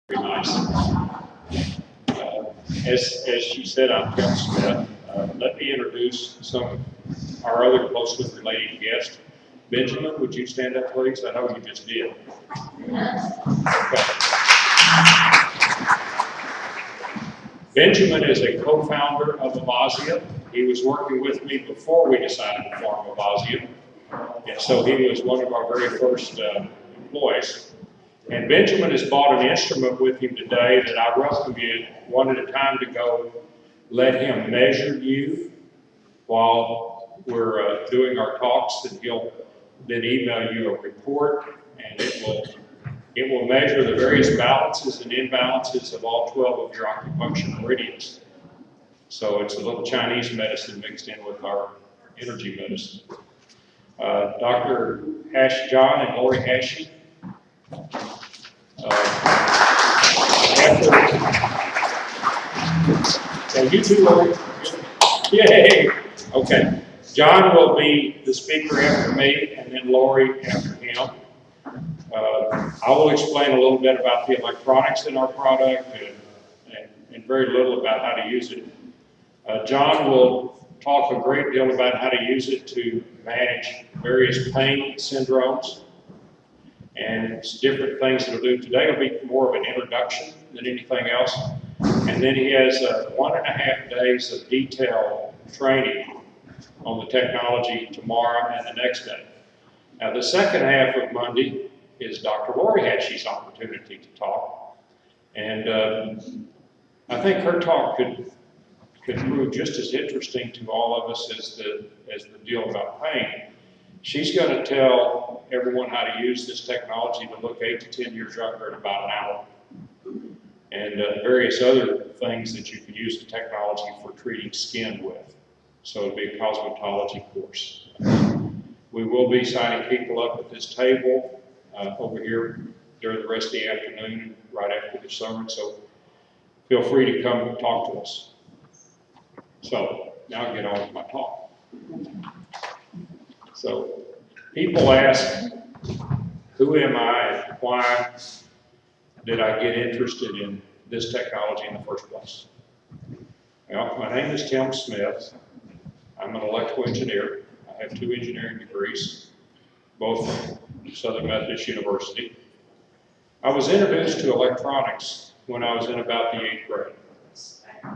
Very nice. As she said, I'm Tim Smith. Let me introduce some of our other closely related guests. Benjamin, would you stand up, please? I know you just did. Okay. Benjamin is a co-founder of Avazzia. He was working with me before we decided to form Avazzia, and so he was one of our very first employees. And Benjamin has bought an instrument with him today that I welcome you one at a time to go let him measure you while we're doing our talks, and he'll then email you a report, and it will measure the various balances and imbalances of all 12 of your acupuncture meridians. So it's a little Chinese medicine mixed in with our energy medicine. Dr. John and Lori Hashi. You too, Lori. Yay! Okay. John will be the speaker after me, and then Lori after him. I will explain a little bit about the electronics in our product and very little about how to use it. John will talk a great deal about how to use it to manage various pain syndromes and different things that he'll do. Today will be more of an introduction than anything else. And then he has 1.5 days of detailed training on the technology tomorrow and the next day. Now, the second half of Monday is Dr. Lori Hashi's opportunity to talk. And I think her talk could prove just as interesting to all of us as the deal about pain. She's going to tell everyone how to use this technology to look 8 to 10 years younger in about an hour. And various other things that you can use the technology for treating skin with. So it'll be a cosmetology course. We will be signing people up at this table over here during the rest of the afternoon, right after the sermon. So feel free to come and talk to us. So now I'll get on with my talk. So people ask, who am I and why did I get interested in this technology in the first place? Well, my name is Tim Smith. I'm an electrical engineer. I have 2 engineering degrees, both from Southern Methodist University. I was introduced to electronics when I was in about the 8th grade.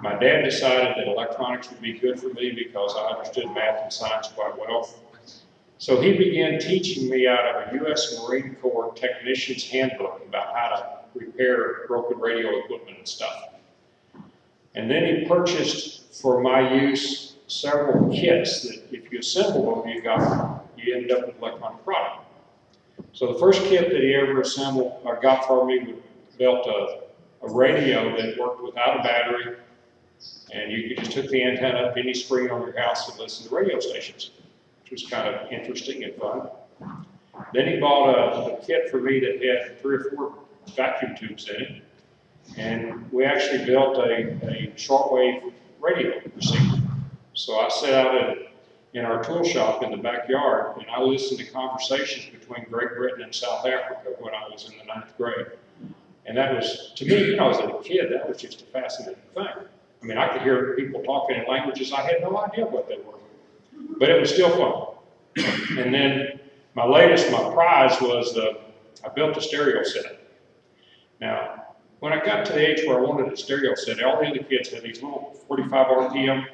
My dad decided that electronics would be good for me because I understood math and science quite well. So he began teaching me out of a U.S. Marine Corps technician's handbook about how to repair broken radio equipment and stuff. And then he purchased for my use several kits that if you assemble them, you end up with an electronic product. So the first kit that he ever assembled or got for me built a radio that worked without a battery, and you could just hook the antenna up any screen on your house and listen to radio stations, which was kind of interesting and fun. Then he bought a kit for me that had 3 or 4 vacuum tubes in it, and we actually built a shortwave radio receiver. So I sat out in our tool shop in the backyard, and I listened to conversations between Great Britain and South Africa when I was in the 9th grade. And that was, to me, as a kid, that was just a fascinating thing. I mean, I could hear people talking in languages I had no idea what they were, but it was still fun. And then my prize was I built a stereo set. Now, when I got to the age where I wanted a stereo set, all the other kids had these little 45 RPM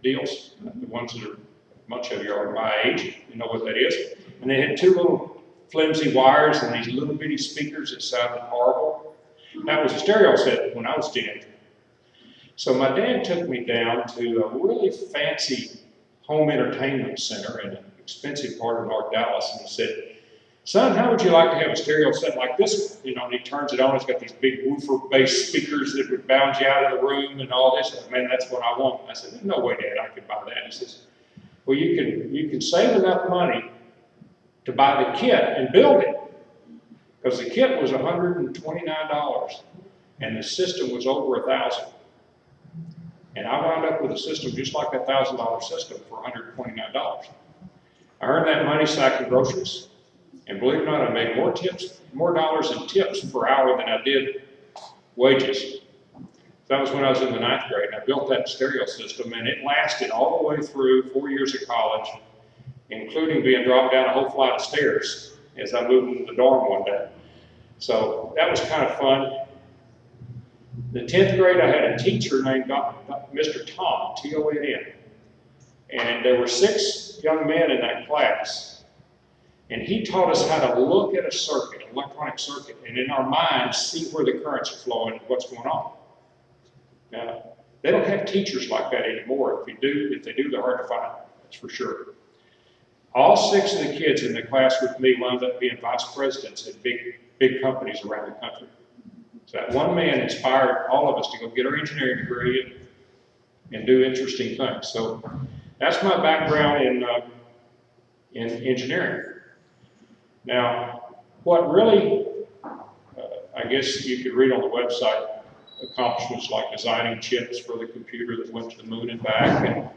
deals, the ones that are, much of you are my age, you know what that is. And they had 2 little flimsy wires and these little bitty speakers that sounded horrible. That was a stereo set when I was a teenager. So my dad took me down to a really fancy home entertainment center in an expensive part of North Dallas, and he said, "Son, how would you like to have a stereo set like this one?" And he turns it on, it's got these big woofer-based speakers that would bounce you out of the room and all this. Man, that's what I want. I said, "There's no way, Dad, I could buy that." He says, "Well, you can save enough money to buy the kit and build it." Because the kit was $129 and the system was over $1,000. And I wound up with a system just like that $1,000 system for $129. I earned that money sacking groceries. And believe it or not, I made more dollars in tips per hour than I did wages. That was when I was in the 9th grade, and I built that stereo system, and it lasted all the way through 4 years of college, including being dropped down a whole flight of stairs as I moved into the dorm one day. So that was kind of fun. The 10th grade, I had a teacher named Mr. Tom, T-O-N-N, and there were 6 young men in that class, and he taught us how to look at a circuit, an electronic circuit, and in our minds see where the currents are flowing and what's going on. Now, they don't have teachers like that anymore. If they do, they're hard to find, that's for sure. All 6 of the kids in the class with me wound up being vice presidents at big companies around the country. So that one man inspired all of us to go get our engineering degree and do interesting things. So that's my background in engineering. Now, what really, I guess you could read on the website, accomplishments like designing chips for the computer that went to the moon and back, and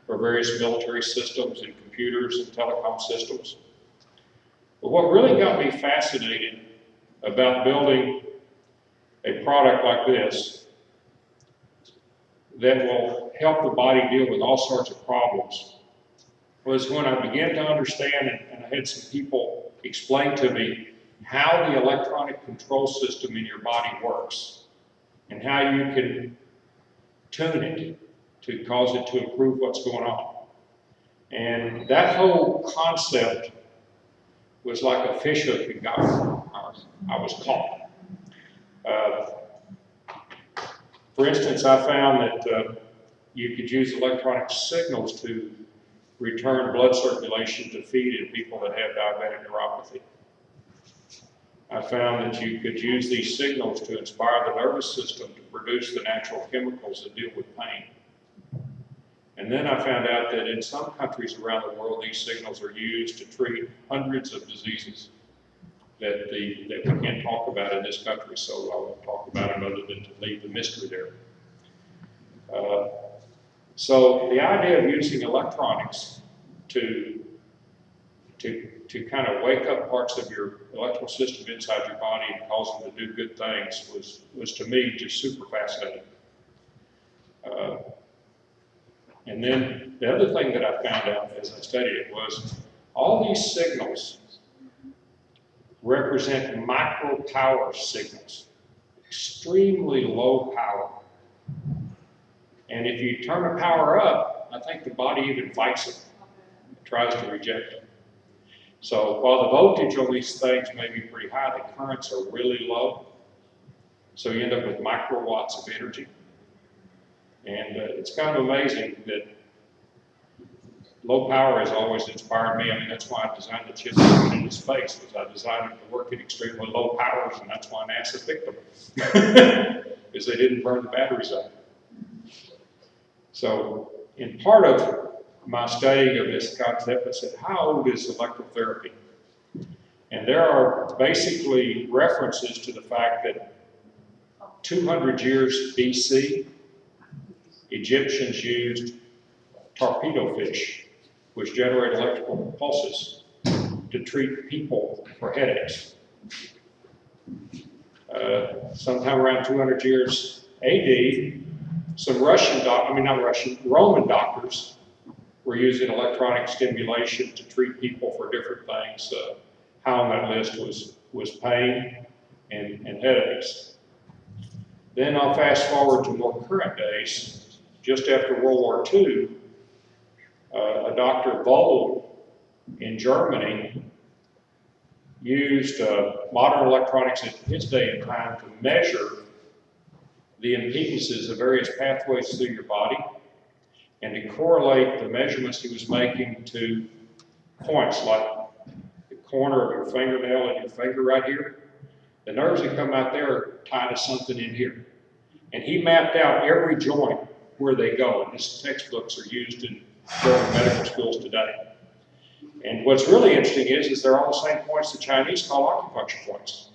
for various military systems and computers and telecom systems. But what really got me fascinated about building a product like this that will help the body deal with all sorts of problems was when I began to understand, and I had some people explain to me how the electronic control system in your body works and how you can tune it to cause it to improve what's going on. And that whole concept was like a fish hook that got me. I was caught. For instance, I found that you could use electronic signals to return blood circulation to feet in people that have diabetic neuropathy. I found that you could use these signals to inspire the nervous system to produce the natural chemicals that deal with pain. And then I found out that in some countries around the world, these signals are used to treat hundreds of diseases that we can't talk about in this country, so I won't talk about them other than to leave the mystery there. So the idea of using electronics to kind of wake up parts of your electrical system inside your body and cause them to do good things was to me just super fascinating. And then the other thing that I found out as I studied it was all these signals represent micro power signals, extremely low power. And if you turn the power up, I think the body even fights it, tries to reject it. So while the voltage on these things may be pretty high, the currents are really low. So you end up with microwatts of energy. And it's kind of amazing that low power has always inspired me. I mean, that's why I designed the chip that went into space, because I designed it to work at extremely low powers, and that's why NASA picked them, because they didn't burn the batteries up. So in part of my studying of this concept, I said, how old is electrotherapy? And there are basically references to the fact that 200 years BC, Egyptians used torpedo fish, which generate electrical pulses, to treat people for headaches. Sometime around 200 years AD, some Roman doctors were using electronic stimulation to treat people for different things. High on that list was pain and headaches. Then I'll fast forward to more current days. Just after World War II, a Dr. Vold in Germany used modern electronics in his day and time to measure the impedances of various pathways through your body and to correlate the measurements he was making to points like the corner of your fingernail and your finger right here. The nerves that come out there are tied to something in here. And he mapped out every joint where they go, and his textbooks are used in German medical schools today. And what's really interesting is they're all the same points the Chinese call acupuncture points.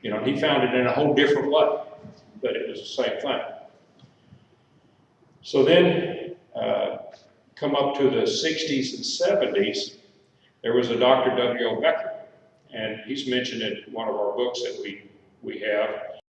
You know, he found it in a whole different way, but it was the same thing. So then, come up to the 60s and 70s, there was a Dr. W.O. Becker, and he's mentioned in one of our books that we have.